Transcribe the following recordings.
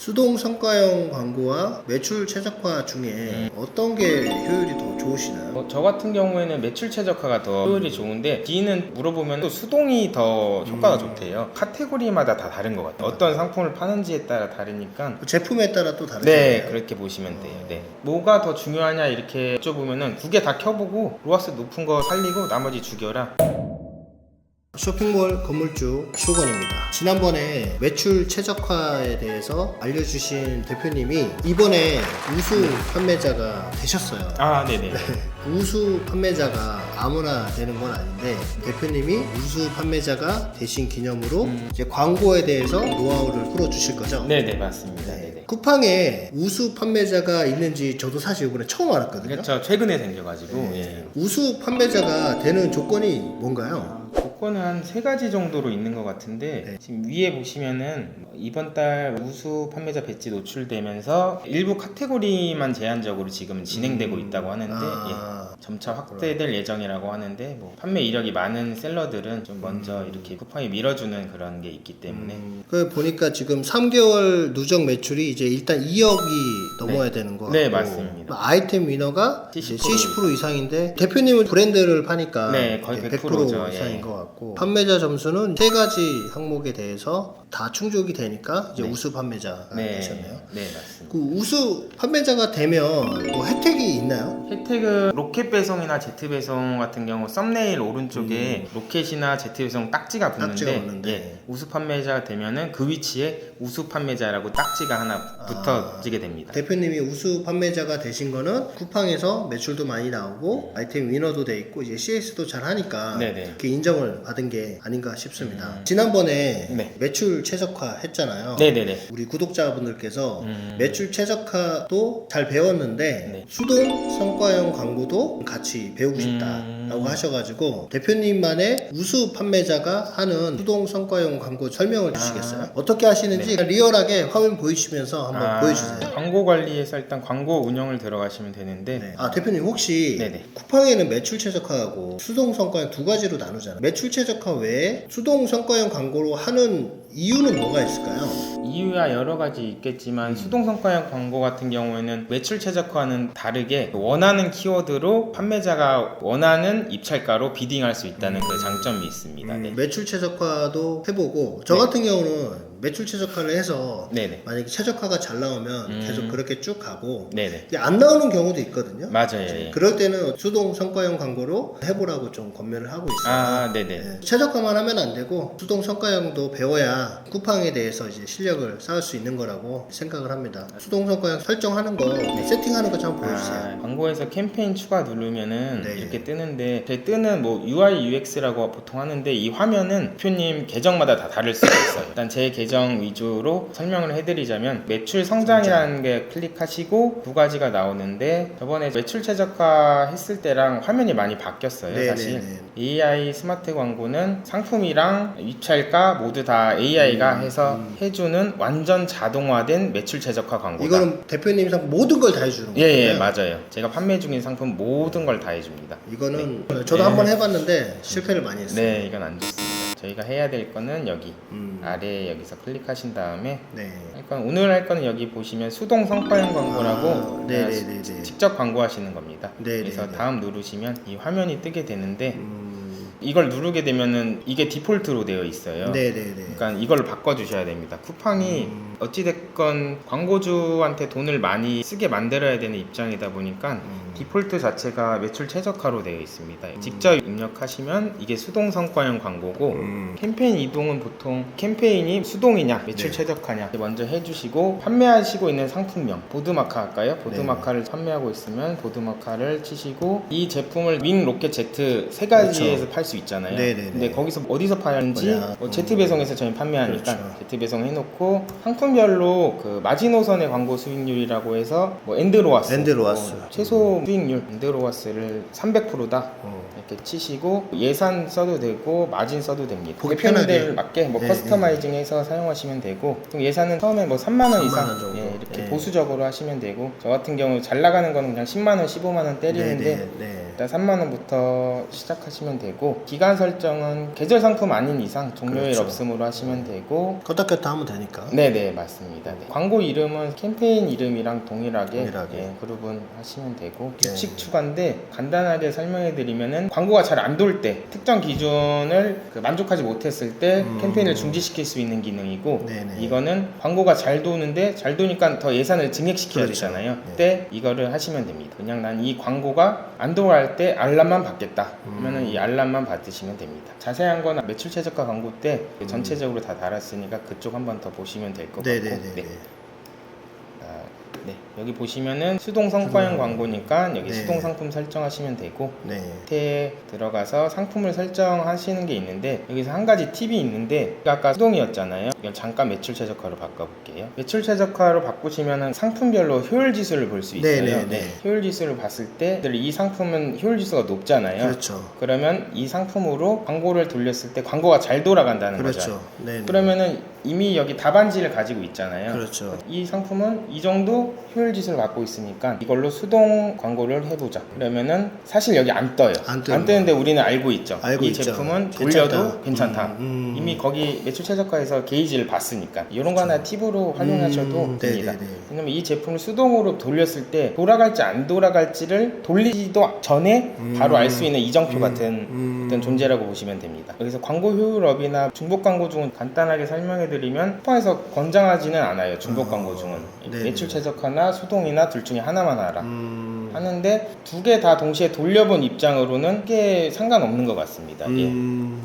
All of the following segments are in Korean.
수동 성과형 광고와 매출 최적화 중에 어떤 게 효율이 더 좋으시나요? 저 같은 경우에는 매출 최적화가 더 효율이 좋은데 D는 물어보면 또 수동이 더 효과가 좋대요. 카테고리마다 다 다른 것 같아요. 어떤 상품을 파는지에 따라 다르니까 제품에 따라 또 다르죠. 네, 그렇게 보시면 돼요. 네. 뭐가 더 중요하냐 이렇게 여쭤보면은 두 개 다 켜보고 로아스 높은 거 살리고 나머지 죽여라. 쇼핑몰 건물주 수건입니다. 지난번에 매출 최적화에 대해서 알려주신 대표님이 이번에 우수 판매자가 되셨어요. 아, 네네. 우수 판매자가 아무나 되는 건 아닌데 대표님이 우수 판매자가 되신 기념으로 이제 광고에 대해서 노하우를 풀어주실 거죠? 네네, 맞습니다. 네네. 쿠팡에 우수 판매자가 있는지 저도 사실 이번에 처음 알았거든요. 그렇죠. 최근에 생겨가지고. 네. 예. 우수 판매자가 되는 조건이 뭔가요? 조건은 한 3가지 정도로 있는 것 같은데 네. 지금 위에 보시면은 이번 달 우수 판매자 배지 노출되면서 일부 카테고리만 제한적으로 지금 진행되고 있다고 하는데 예, 점차 확대될 예정이라고 하는데 뭐 판매 이력이 많은 셀러들은 좀 먼저 이렇게 쿠팡이 밀어주는 그런 게 있기 때문에 그 보니까 지금 3개월 누적 매출이 이제 일단 2억이 넘어야 되는 거 같고 네, 맞습니다. 아이템 위너가 70% 70% 이상인데 대표님은 브랜드를 파니까 네, 거의 100% 죠. 이상인 예. 것 같고 판매자 점수는 3가지 항목에 대해서 다 충족이 되니까 이제 네. 우수 판매자가 되셨네요. 네, 맞습니다. 그 우수 판매자가 되면 뭐 혜택이 있나요? 혜택은 로켓 배송이나 제트 배송 같은 경우 썸네일 오른쪽에 로켓이나 제트 배송 딱지가 붙는데 예, 우수 판매자가 되면은 그 위치에 우수 판매자라고 딱지가 하나 붙어지게 됩니다. 대표님이 우수 판매자가 되신 거는 쿠팡에서 매출도 많이 나오고 아이템 위너도 돼 있고 이제 CS도 잘 하니까 네네. 이렇게 인정을 받은 게 아닌가 싶습니다. 지난번에 네. 매출 최적화 했잖아요. 네네네. 우리 구독자분들께서 매출 최적화도 잘 배웠는데 수동 성과형 광고도 같이 배우고 싶다라고 하셔가지고 대표님만의 우수 판매자가 하는 수동 성과형 광고 설명을 주시겠어요? 어떻게 하시는지 리얼하게 화면 보이시면서 한번 보여주세요. 광고 관리에서 일단 광고 운영을 들어가시면 되는데 네. 대표님 혹시 네네. 쿠팡에는 매출 최적화하고 수동 성과형 두 가지로 나누잖아요. 매출 최적화 외에 수동 성과형 광고로 하는 이유는 뭐가 있을까요? 이유야 여러 가지 있겠지만 수동 성과형 광고 같은 경우에는 매출 최적화는 다르게 원하는 키워드로 판매자가 원하는 입찰가로 비딩할 수 있다는 그 장점이 있습니다. 네. 매출 최적화도 해보고 저 같은 경우는 매출 최적화를 해서 네네. 만약에 최적화가 잘 나오면 계속 그렇게 쭉 가고 네네. 이게 안 나오는 경우도 있거든요. 맞아요. 예. 그럴 때는 수동 성과형 광고로 해보라고 좀 권면을 하고 있어요. 네네. 네. 최적화만 하면 안 되고 수동 성과형도 배워야 쿠팡에 대해서 이제 실력을 쌓을 수 있는 거라고 생각을 합니다. 수동 성과형 설정하는 거 세팅하는 거 좀 보여주세요. 광고에서 캠페인 추가 누르면은 네. 이렇게 뜨는데 제 뜨는 뭐 UI UX라고 보통 하는데 이 화면은 대표님 계정마다 다 다를 수가 있어요. 일단 제 계정 위주로 설명을 해드리자면 매출 성장이라는 게 클릭하시고 두 가지가 나오는데 저번에 매출 최적화 했을 때랑 화면이 많이 바뀌었어요. 네, 사실 네, 네. AI 스마트 광고는 상품이랑 입찰가 모두 다 AI가 해서 해주는 완전 자동화된 매출 최적화 광고다. 이거는 대표님 상품 모든 걸 다 해주는 거예요. 예, 맞아요. 제가 판매 중인 상품 모든 걸 다 해줍니다. 이거는 저도 한번 해봤는데 실패를 많이 했어요. 네, 이건 안 좋습니다. 저희가 해야 될 거는 여기 아래에 여기서 클릭하신 다음에 네. 그러니까 오늘 할 거는 여기 보시면 수동 성과형 광고라고 네네네. 직접 광고하시는 겁니다. 네네네. 그래서 다음 누르시면 이 화면이 뜨게 되는데 이걸 누르게 되면은 이게 디폴트로 되어 있어요. 네네네. 그러니까 이걸 바꿔주셔야 됩니다. 쿠팡이 어찌됐건 광고주한테 돈을 많이 쓰게 만들어야 되는 입장이다 보니까 디폴트 자체가 매출 최적화로 되어 있습니다. 직접 입력하시면 이게 수동 성과형 광고고 캠페인 이동은 보통 캠페인이 수동이냐 매출 최적화냐 먼저 해주시고 판매하시고 있는 상품명 보드마카 할까요? 보드마카를 판매하고 있으면 보드마카를 치시고 이 제품을 윙 로켓 제트 세 가지에서 팔 수 있잖아요. 네네네. 근데 거기서 어디서 파는지 제트 배송에서 저희 판매하니까 그렇죠. 제트 배송 해놓고 상품별로 그 마지노선의 광고 수익률이라고 해서 뭐 엔드로와스, 최소 수익률 엔드로와스를 300%다 이렇게 치시고 예산 써도 되고 마진 써도 됩니다. 보기 편하게 대표님들 맞게 뭐 네, 커스터마이징해서 사용하시면 되고 보통 예산은 처음에 뭐 3만 원 3만 이상 원 정도. 이렇게 네. 보수적으로 하시면 되고 저 같은 경우 잘 나가는 거는 그냥 10만 원 15만 원 때리는데 네. 일단 3만 원부터 시작하시면 되고 기간 설정은 계절 상품 아닌 이상 종료일 그렇죠. 없음으로 하시면 되고 껐다 켰다 하면 되니까. 네네 맞습니다. 네. 광고 이름은 캠페인 이름이랑 동일하게, 동일하게. 예, 그룹은 하시면 되고 네. 규칙 추가인데 간단하게 설명해 드리면은 광고가 잘 안 돌 때 특정 기준을 만족하지 못했을 때 캠페인을 중지시킬 수 있는 기능이고 네네. 이거는 광고가 잘 도는데 잘 도니까 더 예산을 증액시켜야 그렇죠. 되잖아요. 네. 그때 이거를 하시면 됩니다. 그냥 난 이 광고가 안 돌아갈 때 알람만 받겠다 그러면은 이 알람만 받으시면 됩니다. 자세한 건 매출 최저가 광고 때 전체적으로 다 달았으니까 그쪽 한번 더 보시면 될 것 같고 네네네. 네. 네, 여기 보시면은 수동 성과형 광고니까 여기 네. 수동 상품 설정하시면 되고 네. 밑에 들어가서 상품을 설정하시는 게 있는데 여기서 한 가지 팁이 있는데 아까 수동이었잖아요. 이건 잠깐 매출 최저가로 바꿔볼게요. 매출 최저가로 바꾸시면은 상품별로 효율 지수를 볼 수 있어요. 네네네. 효율 지수를 봤을 때 이 상품은 효율 지수가 높잖아요. 그렇죠. 그러면 이 상품으로 광고를 돌렸을 때 광고가 잘 돌아간다는 거죠. 그렇죠. 네. 그러면은 이미 여기 답안지를 가지고 있잖아요. 그렇죠. 이 상품은 이 정도 효율 지수를 갖고 있으니까 이걸로 수동 광고를 해보자. 그러면은 사실 여기 안 떠요. 안 뜨는데 우리는 알고 있죠. 알고 이 있죠. 제품은 괜찮다. 돌려도 괜찮다. 이미 거기 매출 최저가에서 게이지를 봤으니까 이런 거 하나 팁으로 활용하셔도 됩니다. 네네네. 왜냐면 이 제품을 수동으로 돌렸을 때 돌아갈지 안 돌아갈지를 돌리지도 전에 바로 알 수 있는 이정표 같은 어떤 존재라고 보시면 됩니다. 여기서 광고 효율업이나 중복 광고 중은 간단하게 설명해드리면 쿠팡에서 권장하지는 않아요. 중복 광고 중은 네네. 매출 최저가나 수동이나 둘 중에 하나만 하라 하는데 두 개 다 동시에 돌려본 입장으로는 크게 상관없는 것 같습니다. 예.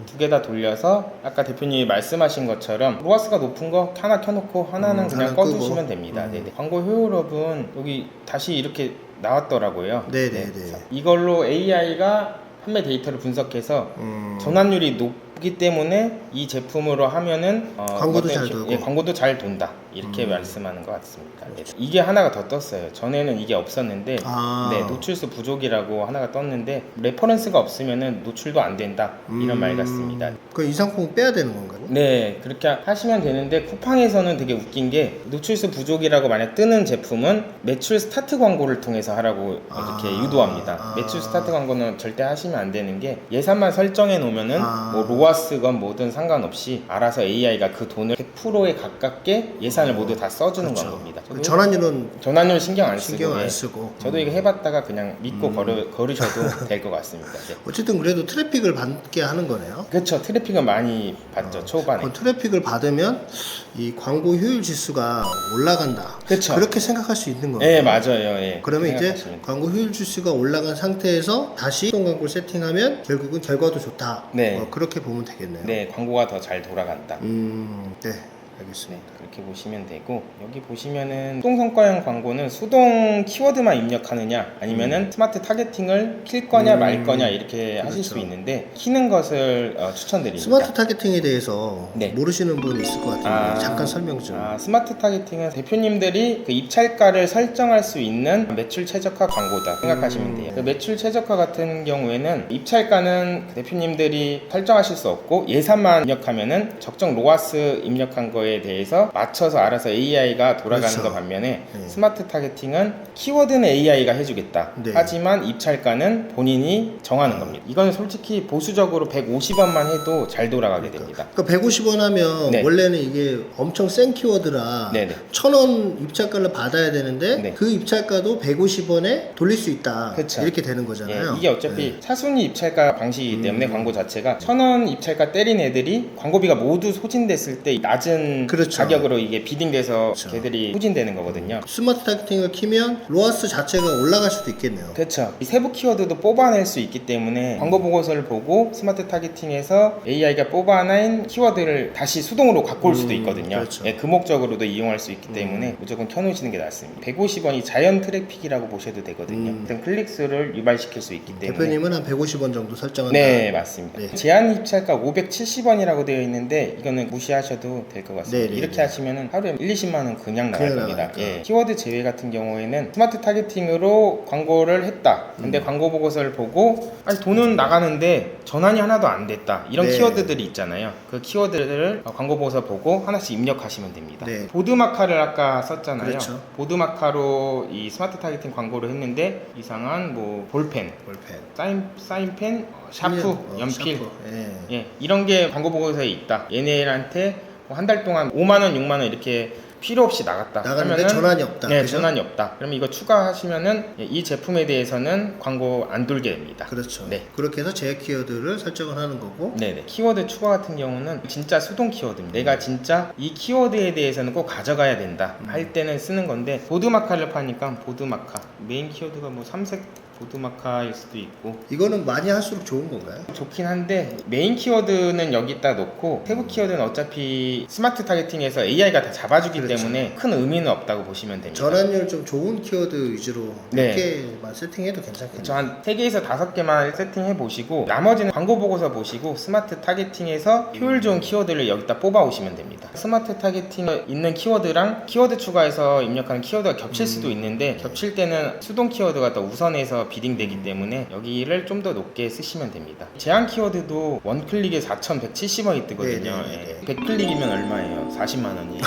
두 개 다 돌려서 아까 대표님이 말씀하신 것처럼 로아스가 높은 거 하나 켜놓고 하나는 그냥 하나 꺼두시면 끄고. 됩니다. 네네. 광고 효율업은 여기 다시 이렇게 나왔더라고요. 네네네. 이걸로 AI가 판매 데이터를 분석해서 전환율이 높기 때문에 이 제품으로 하면은 광고도 어떤 잘 돌고. 예, 광고도 잘 돈다 이렇게 말씀하는 것 같습니다. 네. 이게 하나가 더 떴어요. 전에는 이게 없었는데 네, 노출수 부족이라고 하나가 떴는데 레퍼런스가 없으면은 노출도 안 된다 이런 말 같습니다. 그럼 이 상품 빼야 되는 건가요? 네, 그렇게 하시면 되는데 쿠팡에서는 되게 웃긴 게 노출수 부족이라고 만약 뜨는 제품은 매출 스타트 광고를 통해서 하라고 이렇게 유도합니다. 매출 스타트 광고는 절대 하시면 안 되는 게 예산만 설정해 놓으면은 뭐 로아스건 뭐든 상관없이 알아서 AI가 그 돈을 100%에 가깝게 예산을 모두 다 써주는 그렇죠. 겁니다. 그 전환율은 전환율 신경 안 쓰고, 신경 안 예. 쓰고. 저도 이거 해봤다가 그냥 믿고 걸으셔도 될 것 같습니다. 네. 어쨌든 그래도 트래픽을 받게 하는 거네요. 그렇죠. 트래픽은 많이 받죠. 초반에. 그 트래픽을 받으면 이 광고 효율 지수가 올라간다. 그쵸. 그렇게 생각할 수 있는 거예요. 네, 맞아요. 예. 그러면 이제 생각하시면 광고 효율 지수가 올라간 상태에서 다시 수동 광고를 세팅하면 결국은 결과도 좋다. 네. 그렇게 보면 되겠네요. 네, 광고가 더 잘 돌아간다. 네, 네, 알겠습니다. 그렇게 보시면 되고 여기 보시면은 수동 성과형 광고는 수동 키워드만 입력하느냐 아니면은 스마트 타겟팅을 킬 거냐 말 거냐 이렇게 하실 수 있는데 키는 것을 추천드립니다. 스마트 타겟팅에 대해서 네. 모르시는 분 있을 것 같은데 잠깐 설명 좀. 스마트 타겟팅은 대표님들이 그 입찰가를 설정할 수 있는 매출 최저가 광고다 생각하시면 돼요. 그 매출 최저가 같은 경우에는 입찰가는 대표님들이 설정하실 수 없고 예산만 입력하면은 적정 로아스 입력한 거에 대해서 맞춰서 알아서 AI가 돌아가는 그렇죠. 거 반면에 네. 스마트 타겟팅은 키워드는 AI가 해주겠다. 네. 하지만 입찰가는 본인이 정하는 겁니다. 이건 솔직히 보수적으로 150원만 해도 잘 돌아가게 됩니다. 그러니까 150원 하면 네. 원래는 이게 엄청 센 키워드라 네네. 1,000원 입찰가를 받아야 되는데 네. 그 입찰가도 150원에 돌릴 수 있다. 그쵸. 이렇게 되는 예, 거잖아요. 이게 어차피 차순위 입찰가 방식이기 때문에 광고 자체가 1,000원 입찰가 때린 애들이 광고비가 모두 소진됐을 때 낮은 그렇죠. 가격으로 이게 비딩돼서 그렇죠. 걔들이 소진되는 거거든요. 스마트 타겟팅을 키면 로아스 자체가 올라갈 수도 있겠네요. 그렇죠. 이 세부 키워드도 뽑아낼 수 있기 때문에 광고 보고서를 보고 스마트 타겟팅에서 AI가 뽑아낸 키워드를 다시 수동으로 갖고 올 수도 있거든요. 그렇죠. 예, 그 목적으로도 이용할 수 있기 때문에 무조건 켜놓으시는 게 낫습니다. 150원이 자연 트래픽이라고 보셔도 되거든요. 어떤 클릭수를 유발시킬 수 있기 때문에. 대표님은 한 150원 정도 설정한다. 네, 맞습니다. 네. 제한 입찰가 570원이라고 되어 있는데 이거는 무시하셔도 될 것 같습니다. 있습니다. 네네. 이렇게 하시면은 하루에 1, 20만 원 그냥 나갈 그냥 겁니다. 나가니까. 예. 키워드 제외 같은 경우에는 스마트 타겟팅으로 광고를 했다. 근데 광고 보고서를 보고 아니 돈은 나가는데 전환이 하나도 안 됐다. 이런 네. 키워드들이 있잖아요. 그 키워드를 광고 보고서 보고 하나씩 입력하시면 됩니다. 네. 보드마카를 아까 썼잖아요. 그렇죠. 보드마카로 이 스마트 타겟팅 광고를 했는데 이상한 뭐 볼펜, 사인펜, 샤프, 연필, 샤프. 예. 예, 이런 게 광고 보고서에 있다. 얘네한테 한 달 동안 5만 원, 6만 원 이렇게 필요 없이 나갔다. 나가는데 그러면은 전환이 없다. 네, 그죠? 전환이 없다. 그러면 이거 추가하시면은 이 제품에 대해서는 광고 안 돌게 됩니다. 그렇죠. 네. 그렇게 해서 제약 키워드를 설정을 하는 거고. 네네. 키워드 추가 같은 경우는 진짜 수동 키워드입니다. 내가 진짜 이 키워드에 대해서는 꼭 가져가야 된다 할 때는 쓰는 건데, 보드마카를 파니까 보드마카 메인 키워드가 뭐 삼색 보드마카일 수도 있고 이거는 많이 할수록 좋은 건가요? 좋긴 한데, 메인 키워드는 여기다 놓고 세부 키워드는 어차피 스마트 타겟팅에서 AI가 다 잡아주기 그렇죠. 때문에 큰 의미는 없다고 보시면 됩니다. 전환율 좀 좋은 키워드 위주로 네. 몇 개만 세팅해도 괜찮겠네요. 저 한 3개에서 5개만 세팅해 보시고 나머지는 광고 보고서 보시고 스마트 타겟팅에서 효율 좋은 키워드를 여기다 뽑아 오시면 됩니다. 스마트 타겟팅에 있는 키워드랑 키워드 추가해서 입력하는 키워드가 겹칠 수도 있는데, 겹칠 때는 수동 키워드가 더 우선해서 비딩되기 때문에 여기를 좀 더 높게 쓰시면 됩니다. 제한 키워드도 원클릭에 4,170원이 뜨거든요. 네네네. 예. 100클릭이면 얼마예요? 40만 원이에요.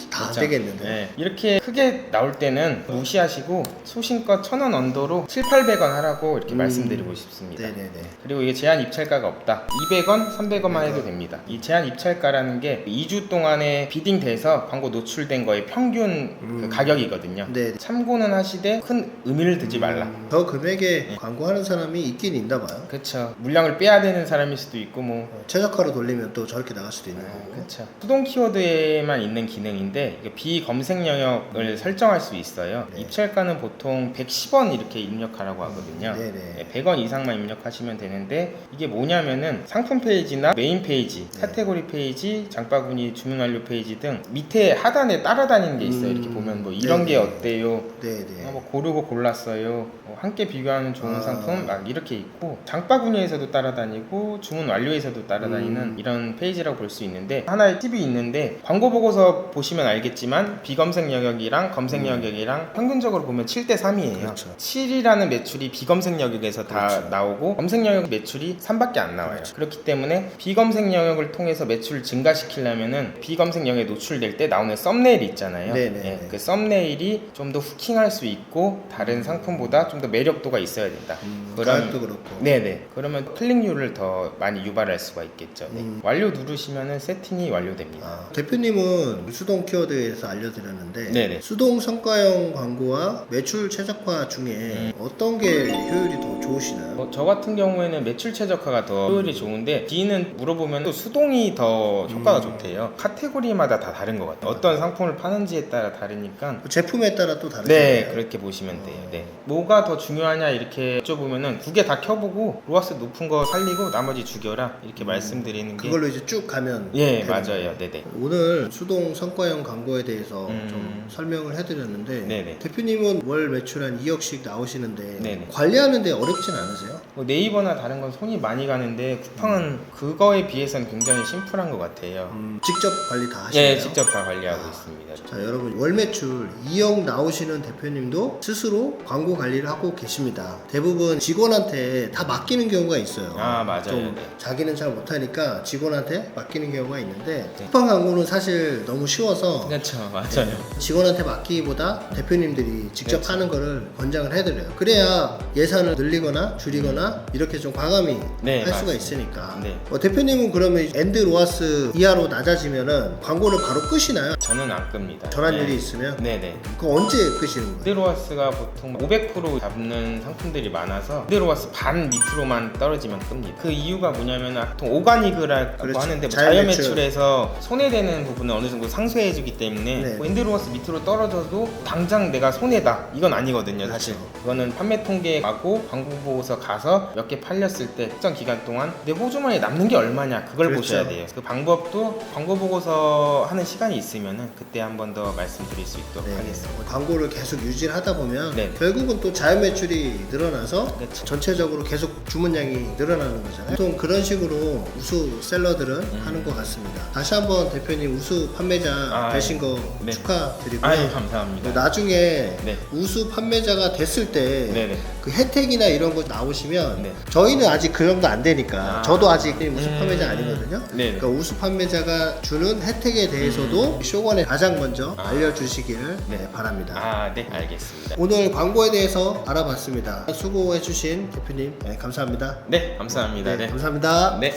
다 그렇죠? 되겠는데. 네. 이렇게 크게 나올 때는 무시하시고 소신껏 1,000원 언더로 7,800원 하라고 이렇게 말씀드리고 싶습니다. 네네네. 그리고 이게 제한 입찰가가 없다. 200원, 300원만 해도 됩니다. 이 제한 입찰가라는 게 2주 동안에 비딩돼서 광고 노출된 거의 평균 그 가격이거든요. 네. 참고는 하시되 큰 의미를 두지 말라. 더 금액에 광고하는 사람이 있긴 있나 봐요. 그렇죠. 물량을 빼야 되는 사람일 수도 있고 뭐. 최저가로 돌리면 또 저렇게 나갈 수도 있는 거고. 그렇죠. 수동 키워드에만 있는 기능인데 이게 비검색 영역을 설정할 수 있어요. 네. 입찰가는 보통 110원 이렇게 입력하라고 하거든요. 네네. 네, 100원 이상만 입력하시면 되는데, 이게 뭐냐면은 상품 페이지나 메인 페이지, 네. 카테고리 페이지, 장바구니, 주문 완료 페이지 등 밑에 하단에 따라다니는 게 있어요. 이렇게 보면 뭐 이런 게 네네. 어때요? 네네. 뭐 고르고 골랐어요. 함께 비교하는 좋은 아. 상품 막 이렇게 있고, 장바구니에서도 따라다니고 주문 완료에서도 따라다니는 이런 페이지라고 볼 수 있는데, 하나의 팁이 있는데, 광고 보고서 보시면 알겠지만 비검색 영역이랑 검색 영역이랑 평균적으로 보면 7대 3이에요. 그렇죠. 7이라는 매출이 비검색 영역에서 다 그렇죠. 나오고 검색 영역 매출이 3밖에 안 나와요. 그렇죠. 그렇기 때문에 비검색 영역을 통해서 매출을 증가시키려면은 비검색 영역에 노출될 때 나오는 썸네일이 있잖아요. 네네. 예, 그 썸네일이 좀 더 후킹할 수 있고 다른 상품보다 좀 더 매력도가 있어야 된다. 가격도 그렇고. 네네. 그러면 클릭률을 더 많이 유발할 수가 있겠죠. 네. 완료 누르시면은 세팅이 완료됩니다. 아, 대표님은 수동 키워드에서 알려드렸는데 네네. 수동 성과형 광고와 매출 최적화 중에 어떤 게 효율이 더 좋으시나요? 저 같은 경우에는 매출 최적화가 더 효율이 좋은데, D는 물어보면 또 수동이 더 효과가 좋대요. 카테고리마다 다 다른 것 같아요. 어떤 상품을 파는지에 따라 다르니까. 제품에 따라 또 다르잖아요. 네, 그렇게 보시면 돼요. 네. 뭐가 더 중요하냐 이렇게 여쭤보면은 2개 다 켜보고 로아스 높은 거 살리고 나머지 죽여라 이렇게 말씀드리는 게. 그걸로 이제 쭉 가면 예, 되는 맞아요. 거예요. 네네. 오늘 수동 성과형 광고에 대해서 좀 설명을 해드렸는데 네네. 대표님은 월 매출 한 2억씩 나오시는데 네네. 관리하는데 어렵진 않으세요? 뭐 네이버나 다른 건 손이 많이 가는데 쿠팡은 그거에 비해서는 굉장히 심플한 것 같아요. 직접 관리 다 하시나요? 예, 직접 다 관리하고 있습니다. 자, 여러분 월 매출 2억 나오시는 대표님도 스스로 광고 관리를 하고 계십니다. 대부분 직원한테 다 맡기는 경우가 있어요. 아, 맞아요. 좀 네. 자기는 잘 못하니까 직원한테 맡기는 경우가 있는데 쿠팡 광고는 사실 너무 쉬워서 그렇죠, 맞아요. 직원한테 맡기기보다 대표님들이 직접 그렇죠. 하는 거를 권장을 해드려요. 그래야 예산을 늘리거나 줄이거나 이렇게 좀 과감히 네, 할 수가 맞습니다. 있으니까. 네. 대표님은 그러면 엔드 로아스 이하로 낮아지면은 광고를 바로 끄시나요? 저는 안 끕니다. 전환율이 네. 있으면? 네네. 그거 언제 끄시는 거예요? 그대로와스가 보통 500% 잡는 상품들이 많아서 그대로와스 반 밑으로만 떨어지면 끕니다. 그 이유가 뭐냐면 보통 오가닉이라고 그렇죠. 하는데 뭐 자연 자연 매출. 매출에서 손해되는 부분은 어느 정도 상쇄해주기 때문에 네. 뭐 엔드로와스 밑으로 떨어져도 당장 내가 손해다 이건 아니거든요. 사실 그렇죠. 그거는 판매 통계하고 광고 보고서 가서 몇 개 팔렸을 때 특정 기간 동안 내 호주머니에 남는 게 얼마냐 그걸 그렇죠. 보셔야 돼요. 그 방법도 광고 보고서 하는 시간이 있으면은 그때 한 번 더 말씀드릴 수 있도록 네. 하겠습니다. 광고를 계속 유지를 하다 보면 네. 결국은 또 자연 매출이 수입이 늘어나서 그쵸. 전체적으로 계속 주문량이 늘어나는 거잖아요. 보통 그런 식으로 우수 셀러들은 하는 것 같습니다. 다시 한번 대표님 우수 판매자 되신 거 네. 축하드리고요. 아유, 감사합니다. 나중에 네. 우수 판매자가 됐을 때 네네. 그 혜택이나 이런 거 나오시면 네. 저희는 아직 그 정도 안 되니까 저도 아직 우수 판매자 아니거든요. 네네. 그러니까 우수 판매자가 주는 혜택에 대해서도 쇼건에 가장 먼저 알려주시기를 바랍니다. 네, 알겠습니다. 오늘 광고에 대해서 알아봤습니다. 수고해주신 대표님 감사합니다. 네, 감사합니다. 네, 감사합니다. 네.